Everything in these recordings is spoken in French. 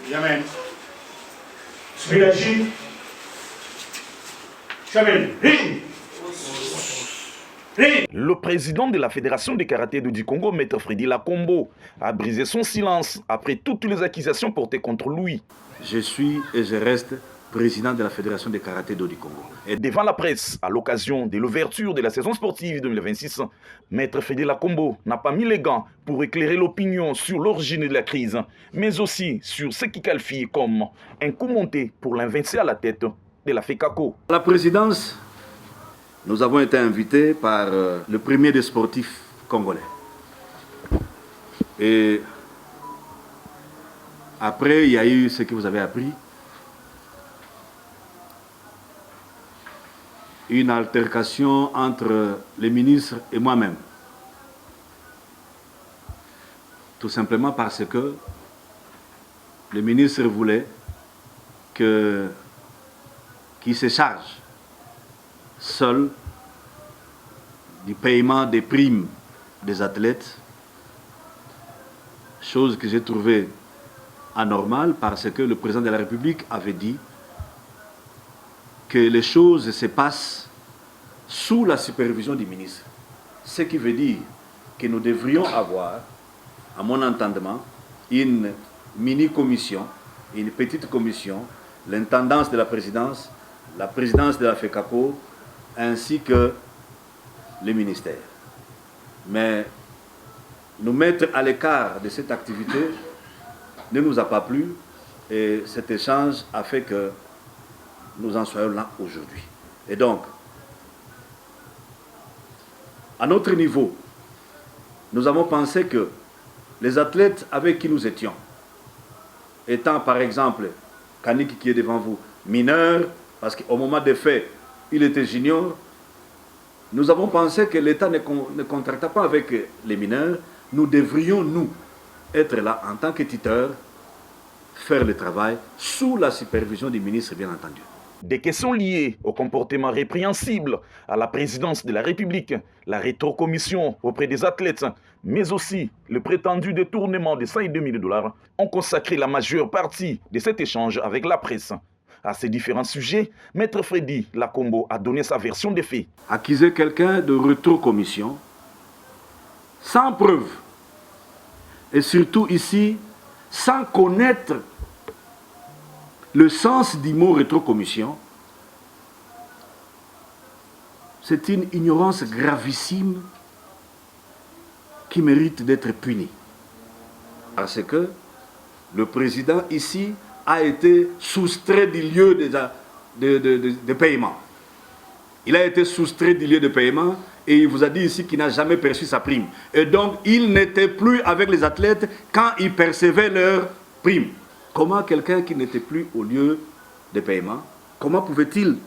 Amen. Smilachi. Chamel. Le président de la Fédération de karaté du Congo, Maître Freddy Lakombo, a brisé son silence après toutes les accusations portées contre lui. Je suis et je reste président de la Fédération de karaté du Congo. Et devant la presse, à l'occasion de l'ouverture de la saison sportive 2026, Maître Freddy Lakombo n'a pas mis les gants pour éclairer l'opinion sur l'origine de la crise, mais aussi sur ce qu'il qualifie comme un coup monté pour l'invincible à la tête de la FECACO. À la présidence, nous avons été invités par le premier des sportifs congolais. Et après, il y a eu ce que vous avez appris. Une altercation entre les ministres et moi-même. Tout simplement parce que le ministre voulait qu'il se charge seul du paiement des primes des athlètes, chose que j'ai trouvée anormale parce que le président de la République avait dit que les choses se passent sous la supervision du ministre. Ce qui veut dire que nous devrions avoir, à mon entendement, une mini-commission, une petite commission, l'intendance de la présidence de la FECACO, ainsi que les ministères. Mais nous mettre à l'écart de cette activité ne nous a pas plu et cet échange a fait que nous en soyons là aujourd'hui. Et donc, à notre niveau, nous avons pensé que les athlètes avec qui nous étions, étant par exemple Kaniki qui est devant vous, mineur, parce qu'au moment des faits, il était junior, nous avons pensé que l'État ne contracta pas avec les mineurs, nous devrions, nous, être là en tant que tuteurs, faire le travail sous la supervision du ministre, bien entendu. Des questions liées au comportement répréhensible à la présidence de la République, la rétrocommission auprès des athlètes, mais aussi le prétendu détournement de 102 000 $ ont consacré la majeure partie de cet échange avec la presse. À ces différents sujets, Maître Freddy Lakombo a donné sa version des faits. Accuser quelqu'un de rétrocommission sans preuve et surtout ici sans connaître le sens du mot rétrocommission, c'est une ignorance gravissime qui mérite d'être punie. Parce que le président ici a été soustrait du lieu de paiement. Il a été soustrait du lieu de paiement et il vous a dit ici qu'il n'a jamais perçu sa prime. Et donc, il n'était plus avec les athlètes quand ils percevaient leur prime. Comment quelqu'un qui n'était plus au lieu de paiement, comment pouvait-il,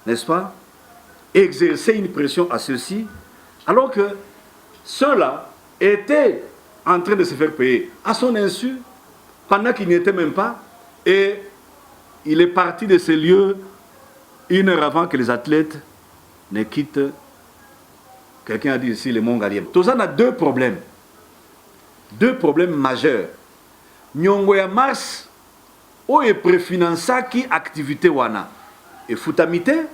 n'est-ce pas, exercer une pression à ceux-ci alors que ceux-là étaient en train de se faire payer à son insu pendant qu'il n'y était même pas et il est parti de ces lieux 1 heure avant que les athlètes ne quittent, quelqu'un a dit ici, les Mongoliens. Tout ça, on a deux problèmes majeurs. Nyongo ya mars oyo préfinansaki activité wana efutamite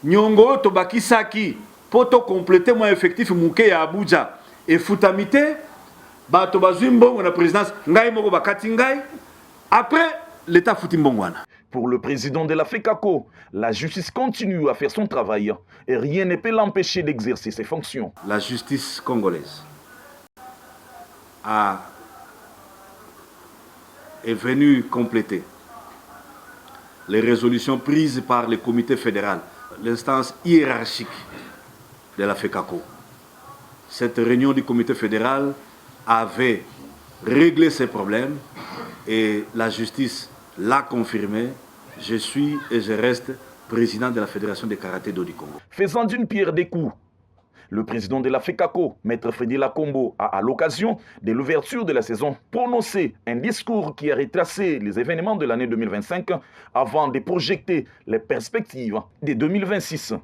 nyongo tobakisaki poto compléter mon effectif muke ya Abuja efutamite bato bazwi mbongo na présidence ngai moko bakati ngai après l'état futi mbongo wana. Pour le président de la FECACO, la justice continue à faire son travail et rien ne peut l'empêcher d'exercer ses fonctions. La justice congolaise est venue compléter les résolutions prises par le comité fédéral, l'instance hiérarchique de la FECACO. Cette réunion du comité fédéral avait réglé ces problèmes et la justice l'a confirmé. Je suis et je reste président de la Fédération de karaté du Congo. Faisant d'une pierre deux coups, le président de la FECACO, Maître Freddy Lakombo, a, à l'occasion de l'ouverture de la saison, prononcé un discours qui a retracé les événements de l'année 2025 avant de projeter les perspectives de 2026.